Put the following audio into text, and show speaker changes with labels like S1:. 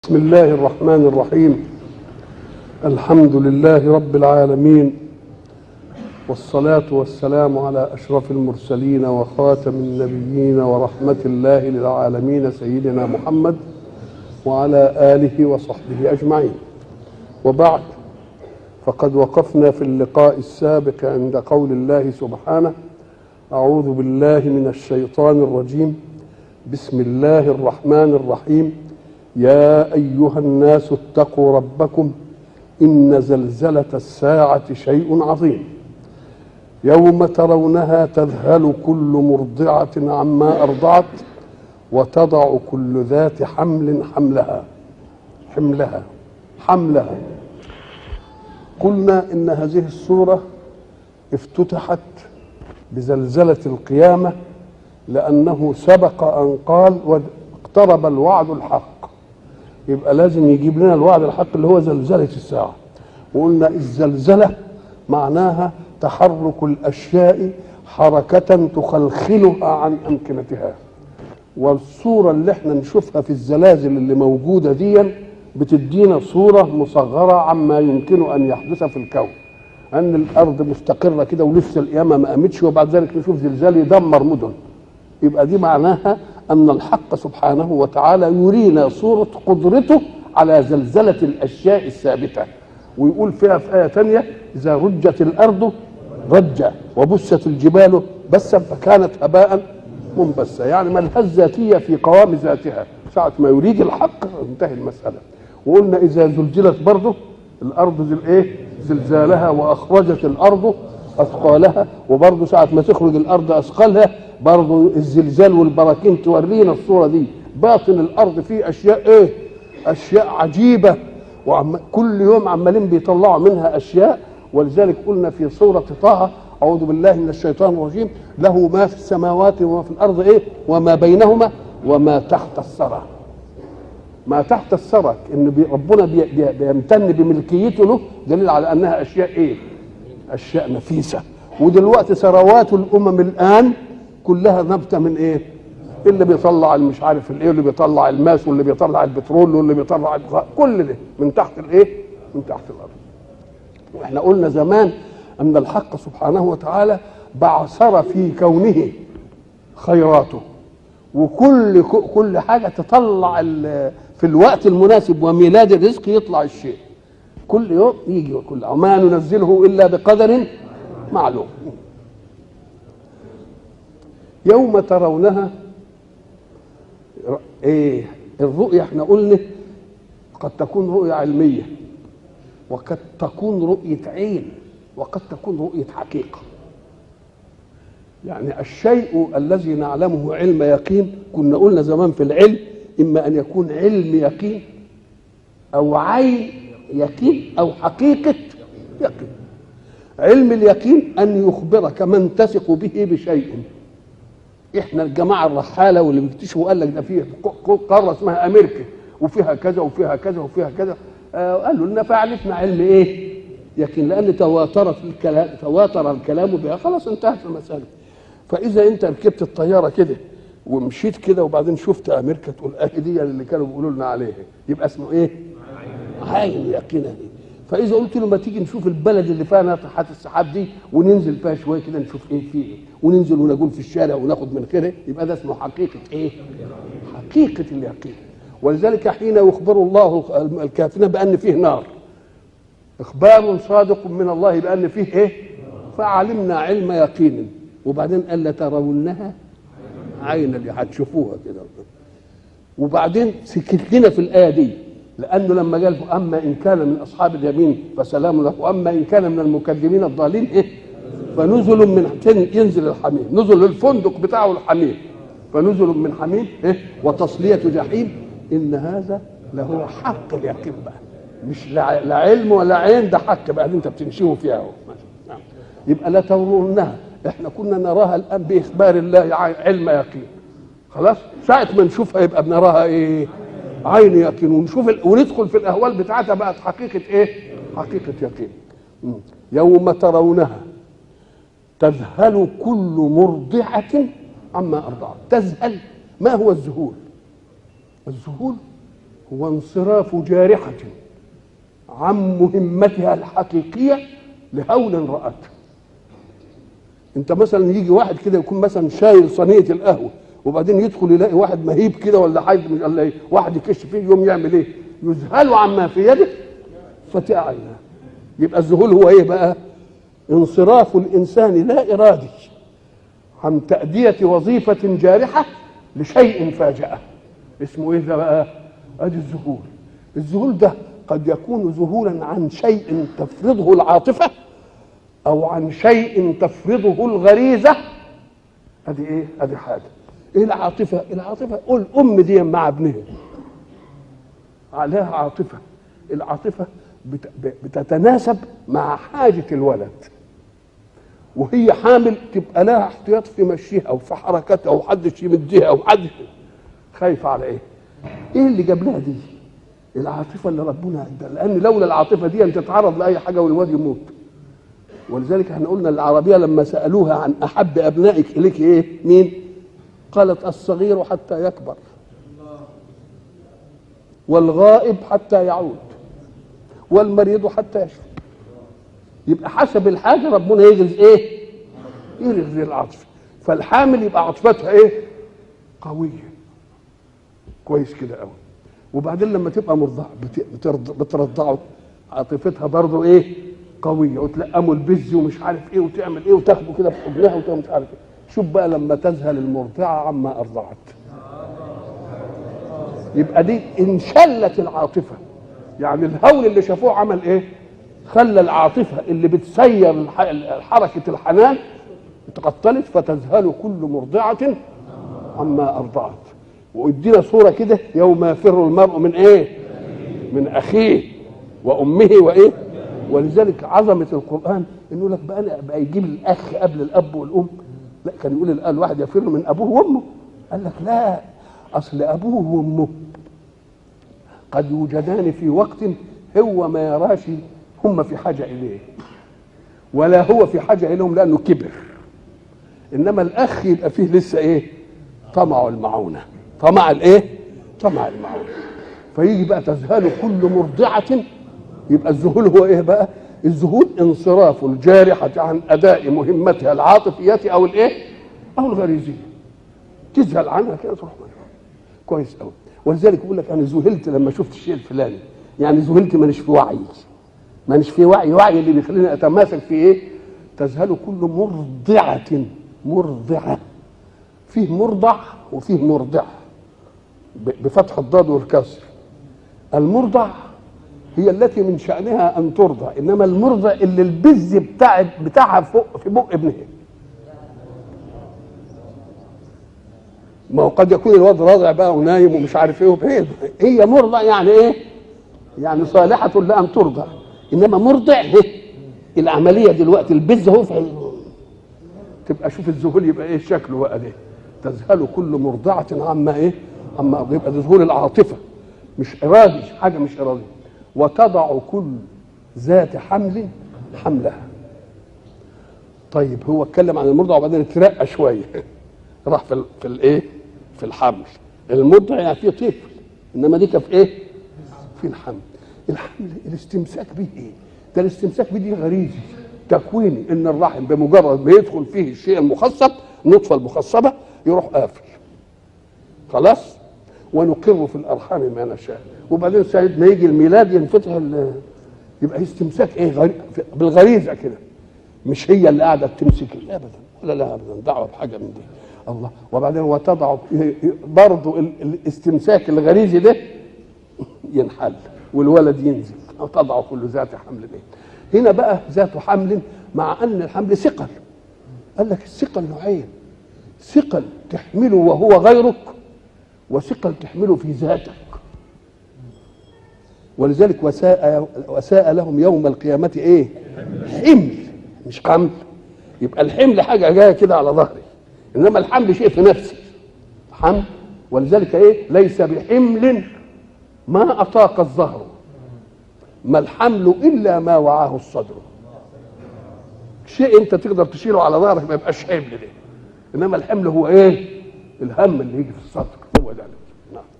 S1: بسم الله الرحمن الرحيم. الحمد لله رب العالمين، والصلاة والسلام على أشرف المرسلين وخاتم النبيين ورحمة الله للعالمين سيدنا محمد وعلى آله وصحبه أجمعين. وبعد، فقد وقفنا في اللقاء السابق عند قول الله سبحانه: أعوذ بالله من الشيطان الرجيم، بسم الله الرحمن الرحيم. يا أيها الناس اتقوا ربكم إن زلزلة الساعة شيء عظيم، يوم ترونها تذهل كل مرضعة عما أرضعت وتضع كل ذات حمل حملها. قلنا إن هذه السورة افتتحت بزلزلة القيامة لأنه سبق أن قال: واقترب الوعد الحق. يبقى لازم يجيب لنا الوعد الحق اللي هو زلزلة الساعة. وقلنا الزلزلة معناها تحرك الأشياء حركة تخلخلها عن أمكنتها. والصورة اللي احنا نشوفها في الزلازل اللي موجودة دي بتدينا صورة مصغرة عما يمكن أن يحدث في الكون، أن الأرض مستقرة كده ولسه القيامة ما قامتش، وبعد ذلك نشوف زلزال يدمر مدن. يبقى دي معناها أن الحق سبحانه وتعالى يرينا صورة قدرته على زلزلة الأشياء الثابتة. ويقول فيها في آية تانية: إذا رجت الأرض رجا وبست الجبال بسا فكانت هباء منبثا. يعني ملهاش ذاتية في قوام ذاتها، ساعة ما يريد الحق انتهي المسألة. وقلنا إذا زلزلت برضه الأرض زلزالها وأخرجت الأرض أثقالها، وبرضه ساعة ما تخرج الأرض أثقالها برضه الزلزال والبراكين تورينا الصورة دي. باطن الأرض فيه أشياء أشياء عجيبة، وكل يوم عمالين بيطلعوا منها أشياء. ولذلك قلنا في سورة طه: أعوذ بالله من الشيطان الرجيم، له ما في السماوات وما في الأرض وما بينهما وما تحت الثرى. ما تحت الثرى ان ربنا بيمتن بملكيته له، دليل على انها اشياء اشياء نفيسه. ودلوقتي ثروات الامم الان كلها نبته من اللي بيطلع مش عارف واللي بيطلع الماس واللي بيطلع البترول واللي بيطلع كل ده من تحت من تحت الارض. واحنا قلنا زمان ان الحق سبحانه وتعالى بعثر في كونه خيراته، وكل حاجه تطلع في الوقت المناسب وميلاد الرزق يطلع الشيء. كل يوم يجي وما ننزله الا بقدر معلوم. يوم ترونها الرؤيا احنا قلنا قد تكون رؤيا علميه، وقد تكون رؤيه عين، وقد تكون رؤيه حقيقه. يعني الشيء الذي نعلمه علم يقين، كنا قلنا زمان في العلم إما أن يكون علم يقين أو عين يقين أو حقيقة يقين. علم اليقين أن يخبرك من تثق به بشيء. إحنا الجماعة الرحالة واللي بيكتشفوا قال لك ده فيه قارة اسمها أمريكا وفيها كذا وفيها كذا وفيها كذا، قالوا لنا فعرفنا علم يقين، لأن تواتر الكلام بها، خلاص انتهت المسألة. فإذا أنت ركبت الطيارة كده ومشيت كده وبعدين شفت أمريكا، تقول دي اللي كانوا بيقولوا لنا عليها، يبقى اسمه عين يقينة دي. فإذا قلت له ما تيجي نشوف البلد اللي فيها ناطحات السحاب دي وننزل فيها شوية كده نشوف فيه وننزل ونقول في الشارع وناخد من خيره، يبقى ده اسمه حقيقة حقيقة اليقين. ولذلك حين يخبر الله الكافرين بأن فيه نار، إخبار صادق من الله بأن فيه فعلمنا علم يقين. وبعدين قال: لترونها عين، اللي هتشوفوها كده. وبعدين سكت لنا في الآية دي، لأنه لما قال: أما إن كان من أصحاب اليمين فسلام له، وأما إن كان من المكذبين الضالين فنزل من ينزل الحميم، نزل الفندق بتاعه الحميم، فنزل من حميم وتصلية جحيم. إن هذا لهو حق اليقين بقى، مش لا علم ولا عين، ده حق بقى انت بتنشيه فيها. يبقى لا ترونها، احنا كنا نراها الان باخبار الله علم يقين، خلاص ساعه ما نشوفها يبقى بنراها عين يقين، ونشوف وندخل في الاهوال بتاعتها بقت حقيقه حقيقه يقين. يوم ترونها تذهل كل مرضعه عما ارضعت. تذهل، ما هو الذهول؟ الذهول هو انصراف جارحة عن مهمتها الحقيقية لهول رأته. انت مثلا يجي واحد كده يكون مثلا شايل صينية القهوة وبعدين يدخل يلاقي واحد مهيب كده ولا حاجة مش الله ايه، واحد يكش فيه يوم يعمل ايه؟ يذهل عما في يده فتاة عيناه. يبقى الذهول هو ايه بقى؟ انصراف الانسان لا ارادي عن تأدية وظيفة جارحة لشيء فاجأه. اسمه ايه ده بقى؟ ادي الذهول. الذهول ده قد يكون ذهولا عن شيء تفرضه العاطفة او عن شيء تفرضه الغريزة. ادي ايه؟ ادي حاجة. ايه العاطفة؟ العاطفة قول ام دي مع ابنها عليها عاطفة. العاطفة بتتناسب مع حاجة الولد، وهي حامل تبقى لها احتياط في مشيها او في حركتها او حدش يمديها او حد خايفة على ايه. ايه اللي جاب لها دي؟ العاطفة اللي ربنا اداها، لان لولا العاطفة دي انت تتعرض لاي حاجة والواد يموت. ولذلك احنا قلنا العربية لما سألوها عن احب ابنائك اليك ايه؟ مين؟ قالت الصغير حتى يكبر والغائب حتى يعود والمريض حتى يشفى. يبقى حسب الحاجة ربنا يغرز ايه؟ يغرز العاطفة. فالحامل يبقى عاطفتها ايه؟ قوية كويس كده قوي. وبعدين لما تبقى مرضعة بترضعه عاطفتها برضه ايه؟ قوية، وتلقموا البز ومش عارف ايه وتعمل ايه وتاخده كده في حضنها ومش عارف ايه. شوف بقى لما تذهل المرضعة عما أرضعت، يبقى دي انشلت العاطفة. يعني الهول اللي شافوه عمل ايه؟ خلى العاطفة اللي بتسير حركة الحنان اتقتلت، فتذهل كل مرضعة عما أرضعت. وادينا صورة كده يوم يفر المرء من ايه؟ من أخيه وأمه وإيه؟ ولذلك عظمة القرآن إنه لك بقى يجيب الأخ قبل الأب والأم. لا، كان يقول الواحد يفر من أبوه وأمه. قال لك لا، أصل أبوه وأمه قد يوجدان في وقت هو ما يراش هم في حاجة إليه، ولا هو في حاجة إليهم لأنه كبر. إنما الأخ يبقى فيه لسه إيه؟ طمع المعونة، طمع الإيه؟ طمع المعونة. فيجي بقى تذهل كل مرضعة. يبقى الذهول هو إيه بقى؟ الذهول انصراف الجارحة عن أداء مهمتها العاطفية أو الإيه؟ أو الغريزية. تذهل عنها كده تروح منها. كويس قوي. ولذلك يقول لك أنا ذهلت لما شفت الشيء الفلاني. يعني ذهلت مانيش في وعي، مانيش في وعي اللي بيخليني أتماسك في إيه؟ تذهل كل مرضعة. فيه مرضع وفيه مرضع بفتح الضاد والكسر. المرضع هي التي من شأنها أن ترضع، إنما المرضع اللي البز بتاعها فوق في بق ابنها. ما هو قد يكون الواد راضع بقى ونايم ومش عارف ايه وبعيد. هي مرضع يعني ايه؟ يعني صالحة لأن ترضع. إنما مرضع العملية دلوقتي البز هو في تبقى شوف الذهول يبقى ايه شكله بقى ده. تذهل كل مرضعة عما ايه؟ عما يبقى ذهول العاطفة مش إرادي، حاجة مش إرادي. وتضع كل ذات حمل حملها. طيب هو اتكلم عن المرضع وبعدين اترقى شويه راح في الايه؟ في الحمل. المرضع يعني فيه طفل، انما دي في ايه؟ في الحمل. الحمل الاستمساك به ايه؟ ده الاستمساك به دي غريزي تكويني، ان الرحم بمجرد ما يدخل فيه الشيء المخصب، النطفه المخصبه، يروح قافل خلاص. ونقر في الارحام ما نشاء. وبعدين ساعة ما يجي الميلاد ينفتح يبقى استمساك ايه؟ بالغريزه كده، مش هي اللي قاعده تمسك ابدا، ولا لا ابدا دعوه بحاجه من دي الله. وبعدين وتضع برضه الاستمساك الغريزي ده ينحل والولد ينزل. وتضع كل ذات حمل به. هنا بقى ذات حمل، مع ان الحمل ثقل. قال لك الثقل نوعين: ثقل تحمله وهو غيرك، وثقل تحمله في ذاتك. ولذلك وساء لهم يوم القيامة ايه؟ حمل مش حمل. يبقى الحمل حاجة جاية كده على ظهري، انما الحمل شيء في نفسي حمل. ولذلك ايه؟ ليس بحمل ما أطاق الظهر، ما الحمل إلا ما وعاه الصدر. شيء انت تقدر تشيله على ظهرك ما يبقاش حمل ده، انما الحمل هو ايه؟ الهم اللي يجي في الصدر، هو ده.